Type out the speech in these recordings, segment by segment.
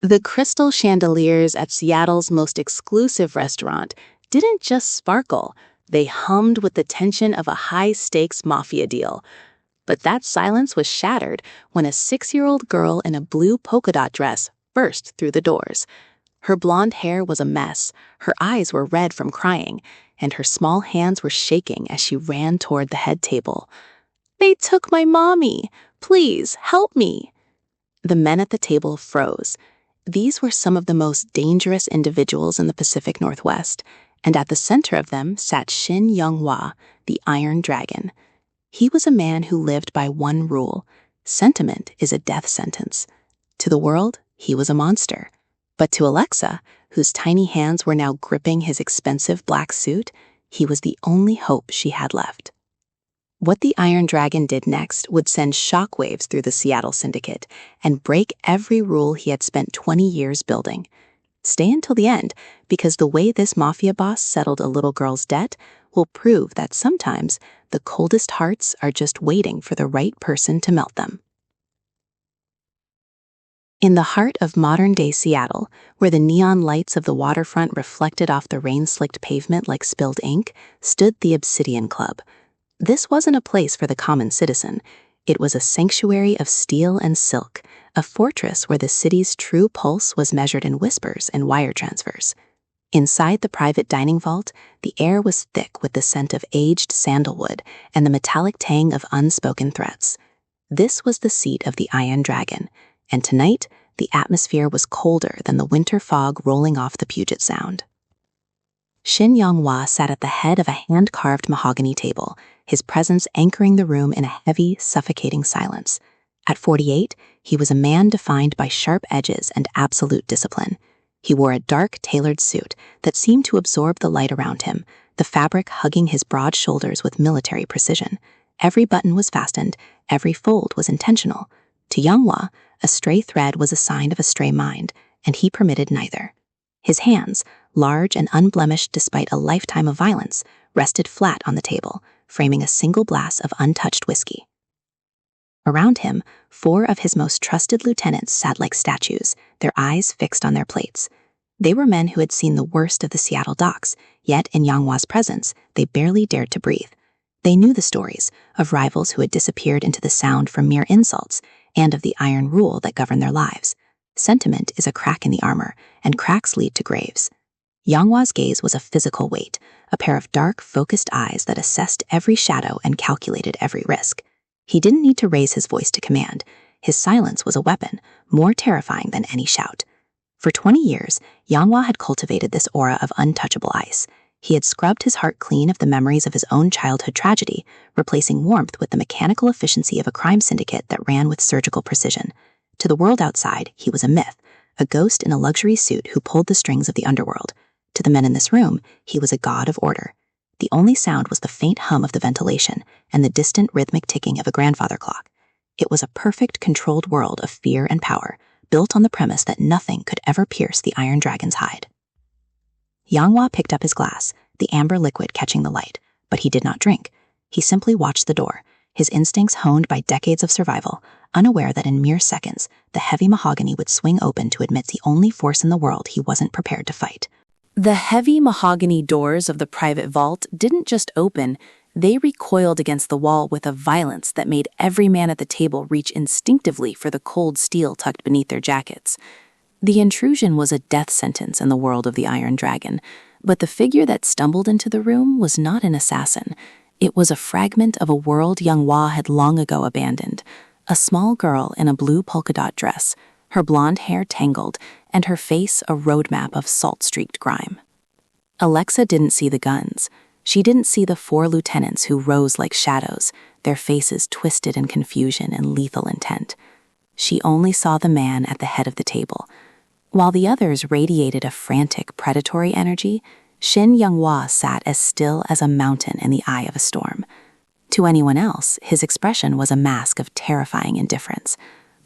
The crystal chandeliers at Seattle's most exclusive restaurant didn't just sparkle, they hummed with the tension of a high-stakes mafia deal. But that silence was shattered when a 6-year-old girl in a blue polka dot dress burst through the doors. Her blonde hair was a mess, her eyes were red from crying, and her small hands were shaking as she ran toward the head table. "They took my mommy! Please, help me!" The men at the table froze. These were some of the most dangerous individuals in the Pacific Northwest, and at the center of them sat Shin Young-hwa, the Iron Dragon. He was a man who lived by one rule: sentiment is a death sentence. To the world, he was a monster. But to Alexa, whose tiny hands were now gripping his expensive black suit, he was the only hope she had left. What the Iron Dragon did next would send shockwaves through the Seattle syndicate and break every rule he had spent 20 years building. Stay until the end, because the way this mafia boss settled a little girl's debt will prove that sometimes the coldest hearts are just waiting for the right person to melt them. In the heart of modern-day Seattle, where the neon lights of the waterfront reflected off the rain-slicked pavement like spilled ink, stood the Obsidian Club. This wasn't a place for the common citizen. It was a sanctuary of steel and silk, a fortress where the city's true pulse was measured in whispers and wire transfers. Inside the private dining vault, the air was thick with the scent of aged sandalwood and the metallic tang of unspoken threats. This was the seat of the Iron Dragon, and tonight, the atmosphere was colder than the winter fog rolling off the Puget Sound. Shin Young-hwa sat at the head of a hand-carved mahogany table, his presence anchoring the room in a heavy, suffocating silence. At 48, he was a man defined by sharp edges and absolute discipline. He wore a dark, tailored suit that seemed to absorb the light around him, the fabric hugging his broad shoulders with military precision. Every button was fastened, every fold was intentional. To Young-hwa, a stray thread was a sign of a stray mind, and he permitted neither. His hands, large and unblemished despite a lifetime of violence, rested flat on the table, framing a single glass of untouched whiskey. Around him, 4 of his most trusted lieutenants sat like statues, their eyes fixed on their plates. They were men who had seen the worst of the Seattle docks, yet in Young-hwa's presence, they barely dared to breathe. They knew the stories of rivals who had disappeared into the Sound from mere insults, and of the iron rule that governed their lives. Sentiment is a crack in the armor, and cracks lead to graves. Young-hwa's gaze was a physical weight, a pair of dark, focused eyes that assessed every shadow and calculated every risk. He didn't need to raise his voice to command. His silence was a weapon, more terrifying than any shout. For 20 years, Young-hwa had cultivated this aura of untouchable ice. He had scrubbed his heart clean of the memories of his own childhood tragedy, replacing warmth with the mechanical efficiency of a crime syndicate that ran with surgical precision. To the world outside, he was a myth, a ghost in a luxury suit who pulled the strings of the underworld. To the men in this room, he was a god of order. The only sound was the faint hum of the ventilation and the distant rhythmic ticking of a grandfather clock. It was a perfect, controlled world of fear and power, built on the premise that nothing could ever pierce the Iron Dragon's hide. Young-hwa picked up his glass, the amber liquid catching the light, but he did not drink. He simply watched the door, his instincts honed by decades of survival, unaware that in mere seconds, the heavy mahogany would swing open to admit the only force in the world he wasn't prepared to fight. The heavy mahogany doors of the private vault didn't just open, they recoiled against the wall with a violence that made every man at the table reach instinctively for the cold steel tucked beneath their jackets. The intrusion was a death sentence in the world of the Iron Dragon, but the figure that stumbled into the room was not an assassin. It was a fragment of a world Young-hwa had long ago abandoned. A small girl in a blue polka dot dress, her blonde hair tangled, and her face a roadmap of salt-streaked grime. Alexa didn't see the guns. She didn't see the 4 lieutenants who rose like shadows, their faces twisted in confusion and lethal intent. She only saw the man at the head of the table. While the others radiated a frantic, predatory energy, Shin Young-hwa sat as still as a mountain in the eye of a storm. To anyone else, his expression was a mask of terrifying indifference.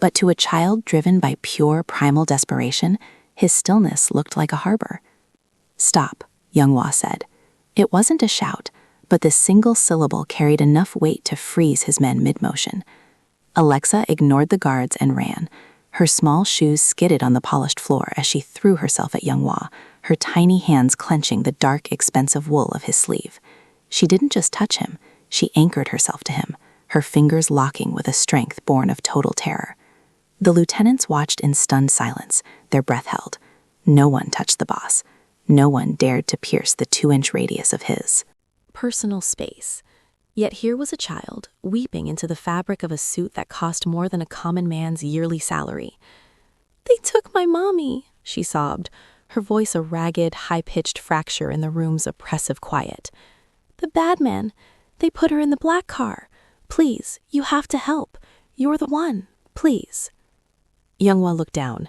But to a child driven by pure primal desperation, his stillness looked like a harbor. "Stop," Young-hwa said. It wasn't a shout, but the single syllable carried enough weight to freeze his men mid-motion. Alexa ignored the guards and ran. Her small shoes skidded on the polished floor as she threw herself at Younghwa, her tiny hands clenching the dark, expensive wool of his sleeve. She didn't just touch him, she anchored herself to him, her fingers locking with a strength born of total terror. The lieutenants watched in stunned silence, their breath held. No one touched the boss. No one dared to pierce the 2-inch radius of his personal space. Yet here was a child, weeping into the fabric of a suit that cost more than a common man's yearly salary. "They took my mommy," she sobbed, her voice a ragged, high-pitched fracture in the room's oppressive quiet. "The bad man, they put her in the black car. Please, you have to help. You're the one, please." Younghwa looked down.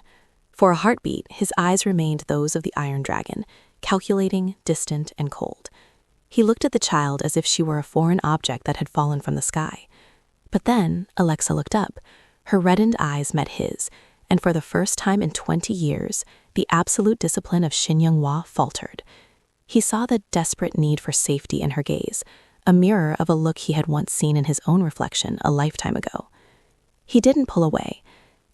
For a heartbeat, his eyes remained those of the Iron Dragon, calculating, distant, and cold. He looked at the child as if she were a foreign object that had fallen from the sky. But then Alexa looked up. Her reddened eyes met his, and for the first time in 20 years, the absolute discipline of Shin Younghwa faltered. He saw the desperate need for safety in her gaze, a mirror of a look he had once seen in his own reflection a lifetime ago. He didn't pull away.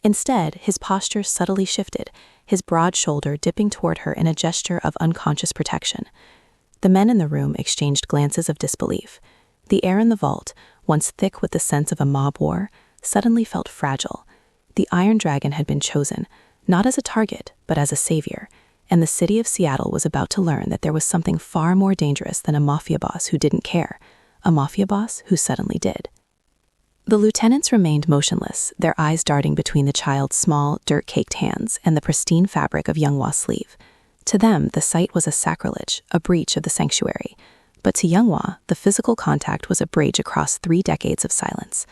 Instead, his posture subtly shifted, his broad shoulder dipping toward her in a gesture of unconscious protection. The men in the room exchanged glances of disbelief. The air in the vault, once thick with the sense of a mob war, suddenly felt fragile. The Iron Dragon had been chosen, not as a target, but as a savior, and the city of Seattle was about to learn that there was something far more dangerous than a mafia boss who didn't care, a mafia boss who suddenly did. The lieutenants remained motionless, their eyes darting between the child's small, dirt-caked hands and the pristine fabric of Younghwa's sleeve. To them, the sight was a sacrilege, a breach of the sanctuary. But to Younghwa, the physical contact was a bridge across 3 decades of silence.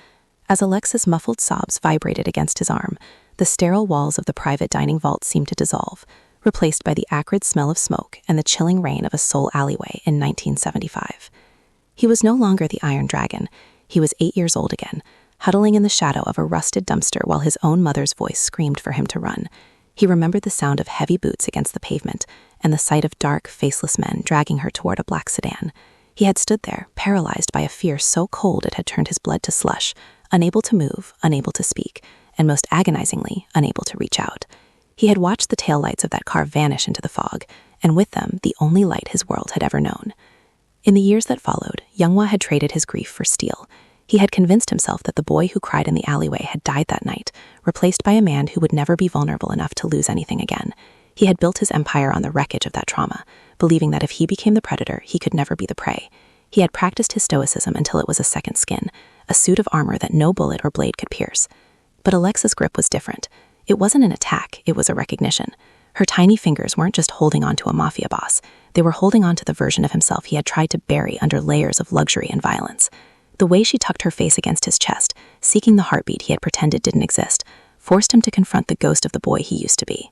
As Alexa's muffled sobs vibrated against his arm, the sterile walls of the private dining vault seemed to dissolve, replaced by the acrid smell of smoke and the chilling rain of a Seoul alleyway in 1975. He was no longer the Iron Dragon. He was 8 years old again, huddling in the shadow of a rusted dumpster while his own mother's voice screamed for him to run. He remembered the sound of heavy boots against the pavement and the sight of dark, faceless men dragging her toward a black sedan. He had stood there, paralyzed by a fear so cold it had turned his blood to slush, unable to move, unable to speak, and most agonizingly, unable to reach out. He had watched the taillights of that car vanish into the fog, and with them, the only light his world had ever known. In the years that followed, Younghwa had traded his grief for steel. He had convinced himself that the boy who cried in the alleyway had died that night, replaced by a man who would never be vulnerable enough to lose anything again. He had built his empire on the wreckage of that trauma, believing that if he became the predator, he could never be the prey. He had practiced his stoicism until it was a second skin, a suit of armor that no bullet or blade could pierce. But Alexa's grip was different. It wasn't an attack, it was a recognition. Her tiny fingers weren't just holding on to a mafia boss. They were holding on to the version of himself he had tried to bury under layers of luxury and violence. The way she tucked her face against his chest, seeking the heartbeat he had pretended didn't exist, forced him to confront the ghost of the boy he used to be.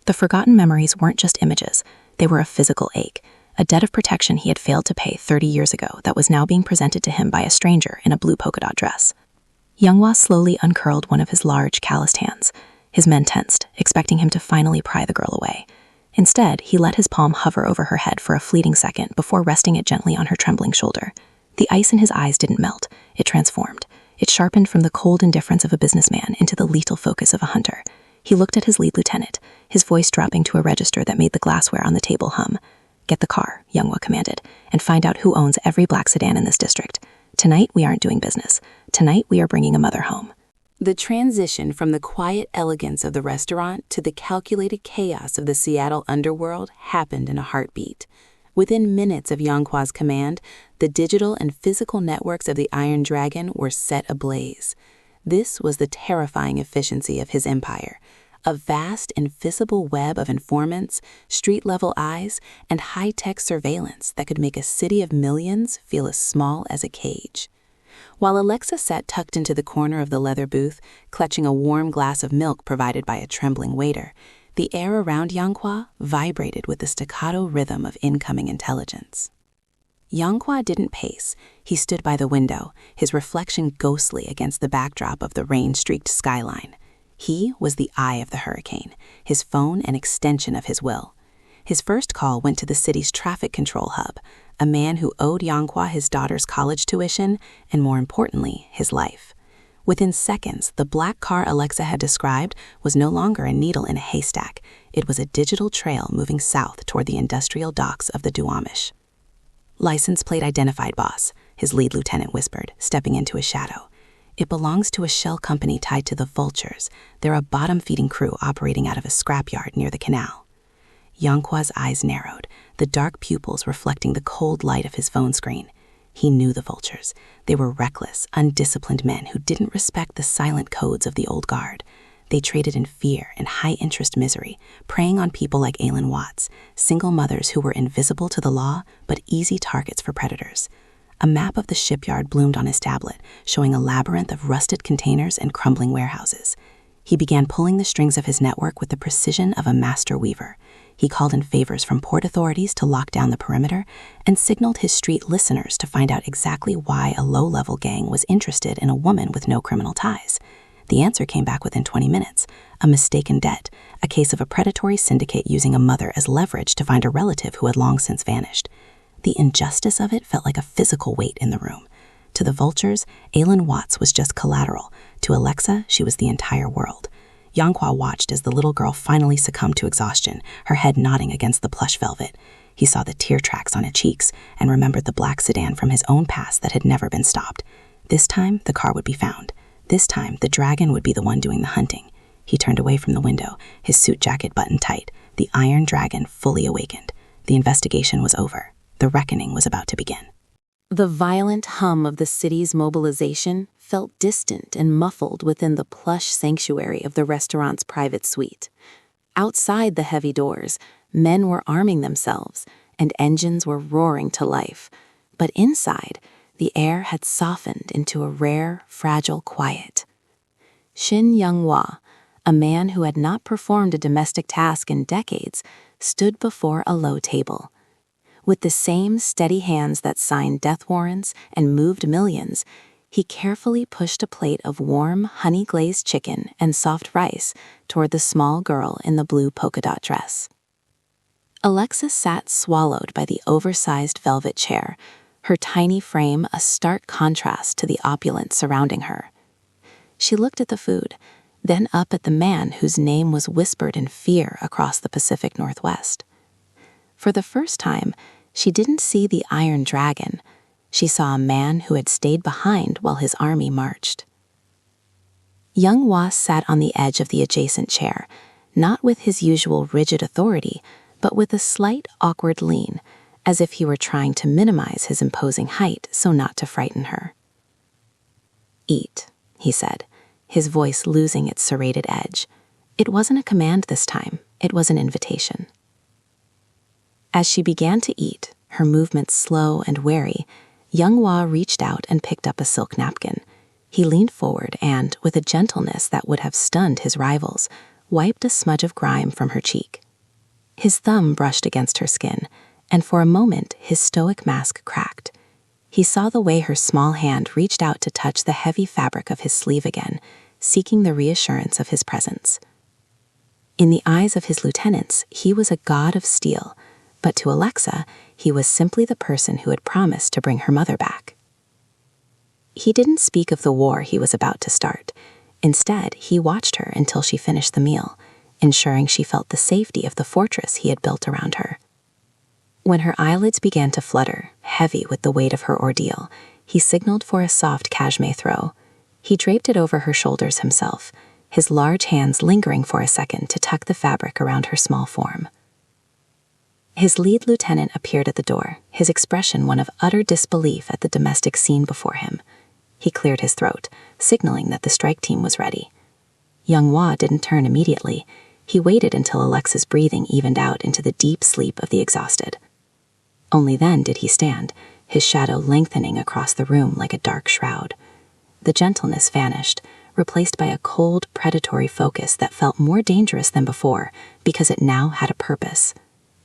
The forgotten memories weren't just images, they were a physical ache, a debt of protection he had failed to pay 30 years ago that was now being presented to him by a stranger in a blue polka dot dress. Younghwa slowly uncurled one of his large, calloused hands. His men tensed, expecting him to finally pry the girl away. Instead, he let his palm hover over her head for a fleeting second before resting it gently on her trembling shoulder. The ice in his eyes didn't melt, it transformed. It sharpened from the cold indifference of a businessman into the lethal focus of a hunter. He looked at his lead lieutenant, his voice dropping to a register that made the glassware on the table hum. "Get the car," Younghwa commanded, "and find out who owns every black sedan in this district. Tonight, we aren't doing business. Tonight, we are bringing a mother home." The transition from the quiet elegance of the restaurant to the calculated chaos of the Seattle underworld happened in a heartbeat. Within minutes of Younghwa's command, the digital and physical networks of the Iron Dragon were set ablaze. This was the terrifying efficiency of his empire, a vast, invisible web of informants, street-level eyes, and high-tech surveillance that could make a city of millions feel as small as a cage. While Alexa sat tucked into the corner of the leather booth, clutching a warm glass of milk provided by a trembling waiter, the air around Younghwa vibrated with the staccato rhythm of incoming intelligence. Younghwa didn't pace. He stood by the window, his reflection ghostly against the backdrop of the rain-streaked skyline. He was the eye of the hurricane, his phone an extension of his will. His first call went to the city's traffic control hub, a man who owed Younghwa his daughter's college tuition and, more importantly, his life. Within seconds, the black car Alexa had described was no longer a needle in a haystack. It was a digital trail moving south toward the industrial docks of the Duwamish. "License plate identified, boss," his lead lieutenant whispered, stepping into his shadow. "It belongs to a shell company tied to the Vultures. They're a bottom-feeding crew operating out of a scrapyard near the canal." Yanqua's eyes narrowed, the dark pupils reflecting the cold light of his phone screen. He knew the Vultures. They were reckless, undisciplined men who didn't respect the silent codes of the old guard. They traded in fear and high-interest misery, preying on people like Aylin Watts, single mothers who were invisible to the law but easy targets for predators. A map of the shipyard bloomed on his tablet, showing a labyrinth of rusted containers and crumbling warehouses. He began pulling the strings of his network with the precision of a master weaver. He called in favors from port authorities to lock down the perimeter and signaled his street listeners to find out exactly why a low-level gang was interested in a woman with no criminal ties. The answer came back within 20 minutes, a mistaken debt, a case of a predatory syndicate using a mother as leverage to find a relative who had long since vanished. The injustice of it felt like a physical weight in the room. To the Vultures, Aylin Watts was just collateral. To Alexa, she was the entire world. Yanqua watched as the little girl finally succumbed to exhaustion, her head nodding against the plush velvet. He saw the tear tracks on her cheeks and remembered the black sedan from his own past that had never been stopped. This time, the car would be found. This time, the dragon would be the one doing the hunting. He turned away from the window, his suit jacket buttoned tight, the iron dragon fully awakened. The investigation was over. The reckoning was about to begin. The violent hum of the city's mobilization felt distant and muffled within the plush sanctuary of the restaurant's private suite. Outside the heavy doors, men were arming themselves, and engines were roaring to life. But inside, the air had softened into a rare, fragile quiet. Shin Young-hwa, a man who had not performed a domestic task in decades, stood before a low table. With the same steady hands that signed death warrants and moved millions, he carefully pushed a plate of warm, honey-glazed chicken and soft rice toward the small girl in the blue polka-dot dress. Alexa sat swallowed by the oversized velvet chair, her tiny frame a stark contrast to the opulence surrounding her. She looked at the food, then up at the man whose name was whispered in fear across the Pacific Northwest. For the first time, she didn't see the Iron Dragon. She saw a man who had stayed behind while his army marched. Young-hwa sat on the edge of the adjacent chair, not with his usual rigid authority, but with a slight, awkward lean, as if he were trying to minimize his imposing height so not to frighten her. "Eat," he said, his voice losing its serrated edge. It wasn't a command this time, it was an invitation. As she began to eat, her movements slow and wary, Young-hwa reached out and picked up a silk napkin. He leaned forward and, with a gentleness that would have stunned his rivals, wiped a smudge of grime from her cheek. His thumb brushed against her skin, and for a moment his stoic mask cracked. He saw the way her small hand reached out to touch the heavy fabric of his sleeve again, seeking the reassurance of his presence. In the eyes of his lieutenants, he was a god of steel, but to Alexa, he was simply the person who had promised to bring her mother back. He didn't speak of the war he was about to start. Instead, he watched her until she finished the meal, ensuring she felt the safety of the fortress he had built around her. When her eyelids began to flutter, heavy with the weight of her ordeal, he signaled for a soft cashmere throw. He draped it over her shoulders himself, his large hands lingering for a second to tuck the fabric around her small form. His lead lieutenant appeared at the door, his expression one of utter disbelief at the domestic scene before him. He cleared his throat, signaling that the strike team was ready. Young-hwa didn't turn immediately. He waited until Alexa's breathing evened out into the deep sleep of the exhausted. Only then did he stand, his shadow lengthening across the room like a dark shroud. The gentleness vanished, replaced by a cold, predatory focus that felt more dangerous than before because it now had a purpose.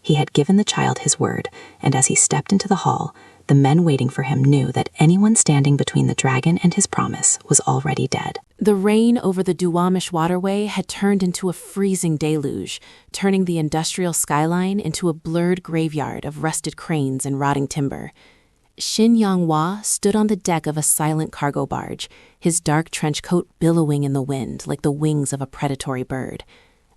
He had given the child his word, and as he stepped into the hall, the men waiting for him knew that anyone standing between the dragon and his promise was already dead. The rain over the Duwamish waterway had turned into a freezing deluge, turning the industrial skyline into a blurred graveyard of rusted cranes and rotting timber. Shin Yong-hwa stood on the deck of a silent cargo barge, his dark trench coat billowing in the wind like the wings of a predatory bird.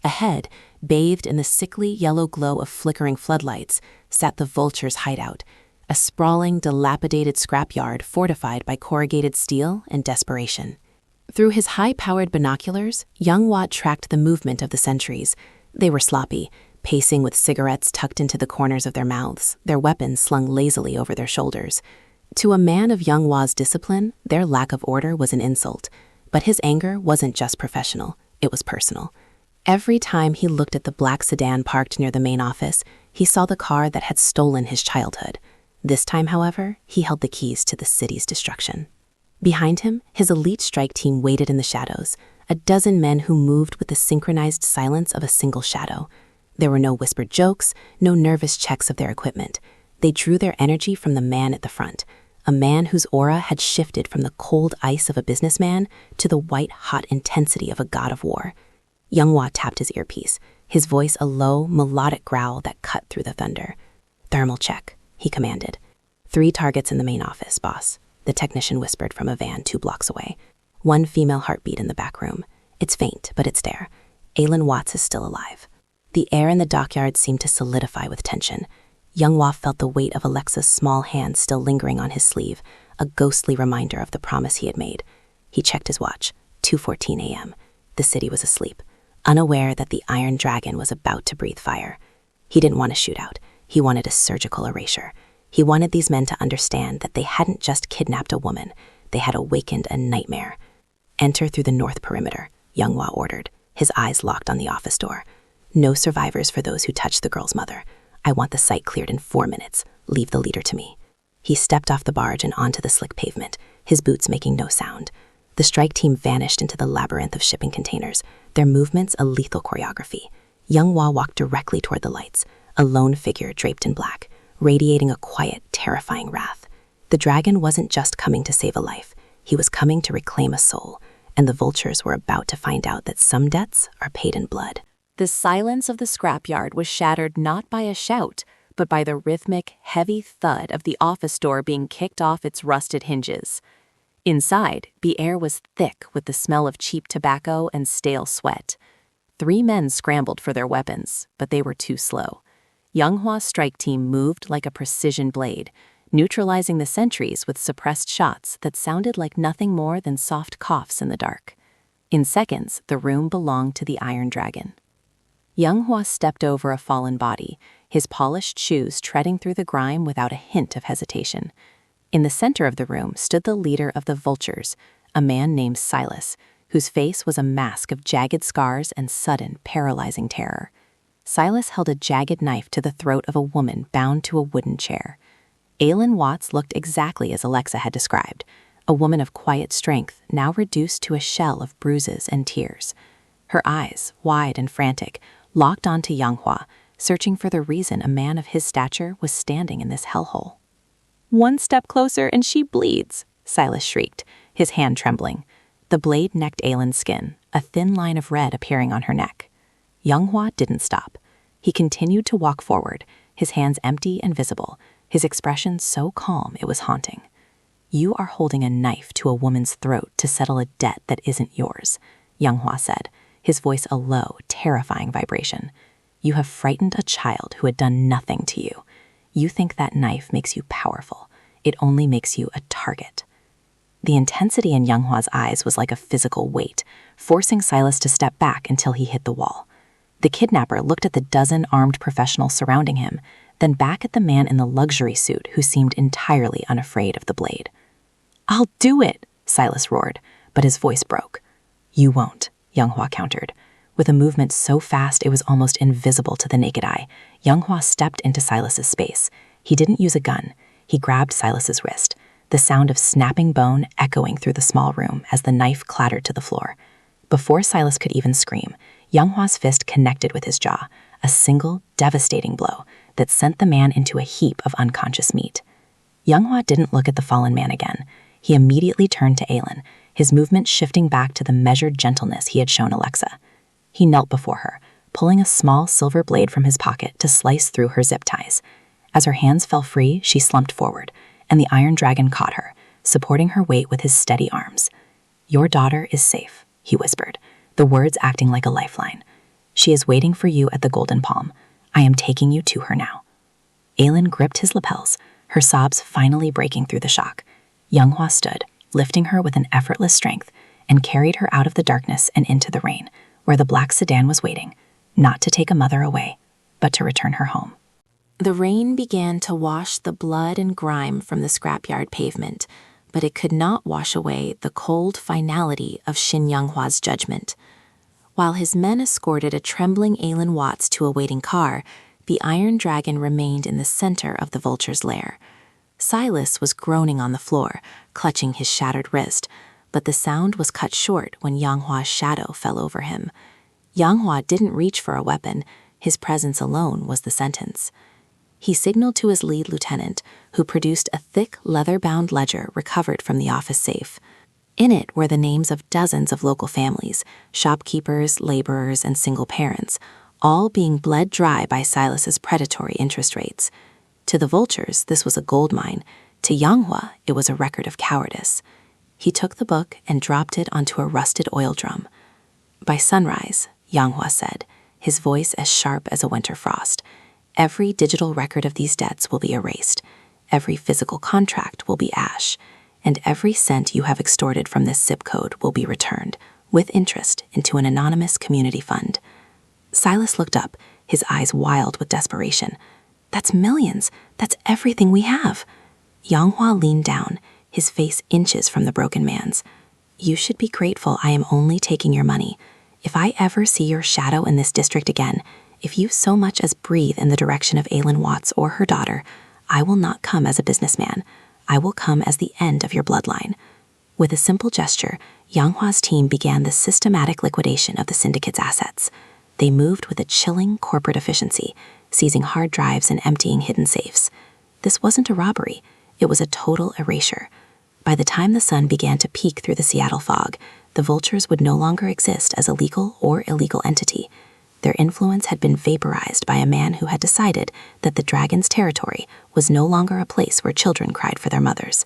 Ahead, bathed in the sickly yellow glow of flickering floodlights, sat the Vulture's hideout, a sprawling, dilapidated scrapyard fortified by corrugated steel and desperation. Through his high-powered binoculars, Young-hwa tracked the movement of the sentries. They were sloppy, pacing with cigarettes tucked into the corners of their mouths, their weapons slung lazily over their shoulders. To a man of Young-hwa's discipline, their lack of order was an insult. But his anger wasn't just professional, it was personal. Every time he looked at the black sedan parked near the main office, he saw the car that had stolen his childhood. This time, however, he held the keys to the city's destruction. Behind him, his elite strike team waited in the shadows, a dozen men who moved with the synchronized silence of a single shadow. There were no whispered jokes, no nervous checks of their equipment. They drew their energy from the man at the front, a man whose aura had shifted from the cold ice of a businessman to the white-hot intensity of a god of war. Young-hwa tapped his earpiece, his voice a low, melodic growl that cut through the thunder. "Thermal check," he commanded. "3 targets in the main office, boss," the technician whispered from a van 2 blocks away. "1 female heartbeat in the back room. It's faint, but it's there. Aylin Watts is still alive." The air in the dockyard seemed to solidify with tension. Young-hwa felt the weight of Alexa's small hand still lingering on his sleeve, a ghostly reminder of the promise he had made. He checked his watch, 2:14 a.m. The city was asleep, unaware that the Iron Dragon was about to breathe fire. He didn't want a shootout. He wanted a surgical erasure. He wanted these men to understand that they hadn't just kidnapped a woman. They had awakened a nightmare. "Enter through the north perimeter," Young-hwa ordered, his eyes locked on the office door. "No survivors for those who touched the girl's mother. I want the site cleared in 4 minutes. Leave the leader to me." He stepped off the barge and onto the slick pavement, his boots making no sound. The strike team vanished into the labyrinth of shipping containers, their movements a lethal choreography. Young-hwa walked directly toward the lights, a lone figure draped in black, radiating a quiet, terrifying wrath. The dragon wasn't just coming to save a life. He was coming to reclaim a soul, and the Vultures were about to find out that some debts are paid in blood. The silence of the scrapyard was shattered not by a shout, but by the rhythmic, heavy thud of the office door being kicked off its rusted hinges. Inside, the air was thick with the smell of cheap tobacco and stale sweat. 3 men scrambled for their weapons, but they were too slow. Young-hwa's strike team moved like a precision blade, neutralizing the sentries with suppressed shots that sounded like nothing more than soft coughs in the dark. In seconds, the room belonged to the Iron Dragon. Young-hwa stepped over a fallen body, his polished shoes treading through the grime without a hint of hesitation. In the center of the room stood the leader of the Vultures, a man named Silas, whose face was a mask of jagged scars and sudden, paralyzing terror. Silas held a jagged knife to the throat of a woman bound to a wooden chair. Aylin Watts looked exactly as Alexa had described, a woman of quiet strength now reduced to a shell of bruises and tears. Her eyes, wide and frantic, locked onto Young-hwa, searching for the reason a man of his stature was standing in this hellhole. "1 step closer and she bleeds," Silas shrieked, his hand trembling. The blade necked Aylin's skin, a thin line of red appearing on her neck. Young-hwa didn't stop. He continued to walk forward, his hands empty and visible, his expression so calm it was haunting. "You are holding a knife to a woman's throat to settle a debt that isn't yours," Young-hwa said, his voice a low, terrifying vibration. "You have frightened a child who had done nothing to you. You think that knife makes you powerful. It only makes you a target." The intensity in Young-hwa's eyes was like a physical weight, forcing Silas to step back until he hit the wall. The kidnapper looked at the dozen armed professionals surrounding him, then back at the man in the luxury suit who seemed entirely unafraid of the blade. "I'll do it," Silas roared, but his voice broke. "You won't," Young-hwa countered. With a movement so fast it was almost invisible to the naked eye, Young-hwa stepped into Silas's space. He didn't use a gun. He grabbed Silas's wrist, the sound of snapping bone echoing through the small room as the knife clattered to the floor. Before Silas could even scream, Young-hwa's fist connected with his jaw, a single, devastating blow that sent the man into a heap of unconscious meat. Young-hwa didn't look at the fallen man again. He immediately turned to Aylin, his movement shifting back to the measured gentleness he had shown Alexa. He knelt before her, pulling a small silver blade from his pocket to slice through her zip ties. As her hands fell free, she slumped forward, and the Iron Dragon caught her, supporting her weight with his steady arms. "Your daughter is safe," he whispered, the words acting like a lifeline. "She is waiting for you at the Golden Palm. I am taking you to her now." Aelin gripped his lapels, her sobs finally breaking through the shock. Younghwa stood, lifting her with an effortless strength, and carried her out of the darkness and into the rain, where the black sedan was waiting, not to take a mother away, but to return her home. The rain began to wash the blood and grime from the scrapyard pavement, but it could not wash away the cold finality of Shin Younghwa's judgment. While his men escorted a trembling Aelin Watts to a waiting car, the Iron Dragon remained in the center of the vulture's lair. Silas was groaning on the floor, clutching his shattered wrist, but the sound was cut short when Younghwa's shadow fell over him. Younghwa didn't reach for a weapon. His presence alone was the sentence. He signaled to his lead lieutenant, who produced a thick leather-bound ledger recovered from the office safe. In it were the names of dozens of local families, shopkeepers, laborers, and single parents, all being bled dry by Silas's predatory interest rates. To the vultures, this was a gold mine. To Younghwa, it was a record of cowardice. He took the book and dropped it onto a rusted oil drum. "By sunrise," Younghwa said, his voice as sharp as a winter frost, "every digital record of these debts will be erased, every physical contract will be ash, and every cent you have extorted from this zip code will be returned, with interest, into an anonymous community fund." Silas looked up, his eyes wild with desperation. "That's millions. That's everything we have." Younghwa leaned down, his face inches from the broken man's. "You should be grateful I am only taking your money. If I ever see your shadow in this district again, if you so much as breathe in the direction of Aelin Watts or her daughter, I will not come as a businessman. I will come as the end of your bloodline." With a simple gesture, Younghwa's team began the systematic liquidation of the syndicate's assets. They moved with a chilling corporate efficiency, seizing hard drives and emptying hidden safes. This wasn't a robbery. It was a total erasure. By the time the sun began to peek through the Seattle fog, the vultures would no longer exist as a legal or illegal entity. Their influence had been vaporized by a man who had decided that the dragon's territory was no longer a place where children cried for their mothers.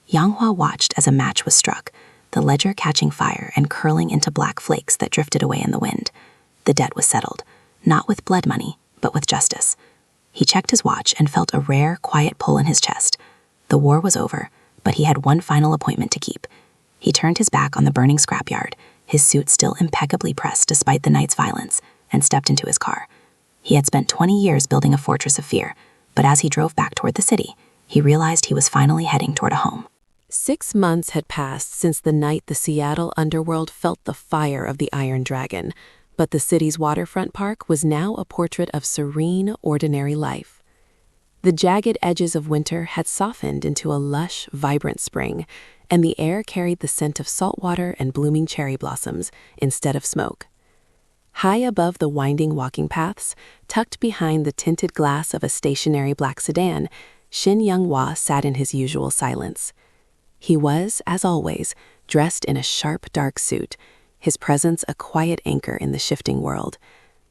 Younghwa watched as a match was struck, the ledger catching fire and curling into black flakes that drifted away in the wind. The debt was settled, not with blood money, but with justice. He checked his watch and felt a rare, quiet pull in his chest. The war was over, but he had one final appointment to keep. He turned his back on the burning scrapyard, his suit still impeccably pressed despite the night's violence, and stepped into his car. He had spent 20 years building a fortress of fear, but as he drove back toward the city, he realized he was finally heading toward a home. 6 months had passed since the night the Seattle underworld felt the fire of the Iron Dragon, but the city's waterfront park was now a portrait of serene, ordinary life. The jagged edges of winter had softened into a lush, vibrant spring, and the air carried the scent of salt water and blooming cherry blossoms instead of smoke. High above the winding walking paths, tucked behind the tinted glass of a stationary black sedan, Shin Younghwa sat in his usual silence. He was, as always, dressed in a sharp, dark suit, his presence a quiet anchor in the shifting world.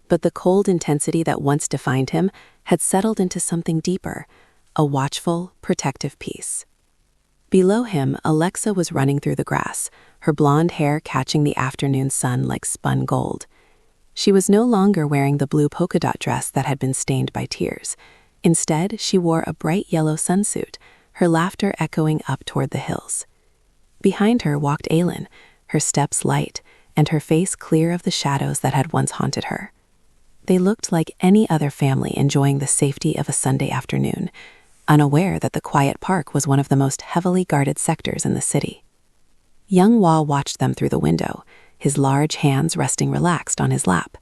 But the cold intensity that once defined him had settled into something deeper, a watchful, protective peace. Below him, Alexa was running through the grass, her blonde hair catching the afternoon sun like spun gold. She was no longer wearing the blue polka dot dress that had been stained by tears. Instead, she wore a bright yellow sunsuit, her laughter echoing up toward the hills. Behind her walked Aelin, her steps light, and her face clear of the shadows that had once haunted her. They looked like any other family enjoying the safety of a Sunday afternoon, unaware that the quiet park was one of the most heavily guarded sectors in the city. Younghwa watched them through the window, his large hands resting relaxed on his lap.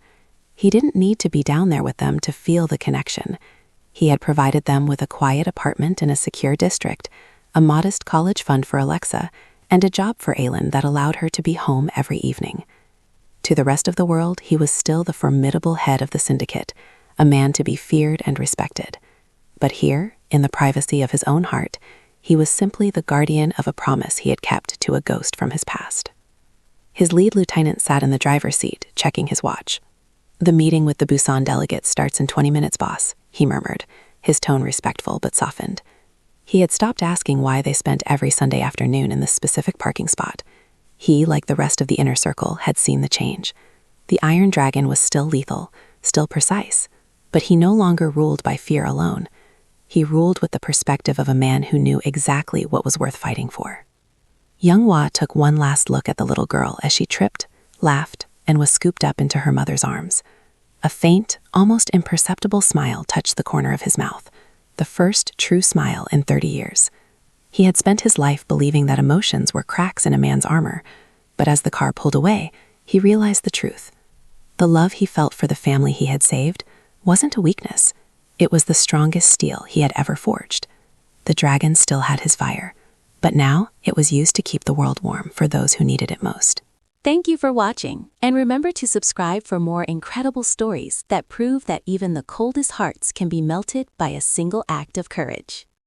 He didn't need to be down there with them to feel the connection. He had provided them with a quiet apartment in a secure district, a modest college fund for Alexa, and a job for Aelin that allowed her to be home every evening. To the rest of the world, he was still the formidable head of the syndicate, a man to be feared and respected. But here, in the privacy of his own heart, he was simply the guardian of a promise he had kept to a ghost from his past. His lead lieutenant sat in the driver's seat, checking his watch. "The meeting with the Busan delegates starts in 20 minutes, boss," he murmured, his tone respectful but softened. He had stopped asking why they spent every Sunday afternoon in this specific parking spot. He, like the rest of the inner circle, had seen the change. The Iron Dragon was still lethal, still precise, but he no longer ruled by fear alone. He ruled with the perspective of a man who knew exactly what was worth fighting for. Young Hwa took one last look at the little girl as she tripped, laughed, and was scooped up into her mother's arms. A faint, almost imperceptible smile touched the corner of his mouth, the first true smile in 30 years. He had spent his life believing that emotions were cracks in a man's armor, but as the car pulled away, he realized the truth. The love he felt for the family he had saved wasn't a weakness. It was the strongest steel he had ever forged. The dragon still had his fire, but now it was used to keep the world warm for those who needed it most. Thank you for watching, and remember to subscribe for more incredible stories that prove that even the coldest hearts can be melted by a single act of courage.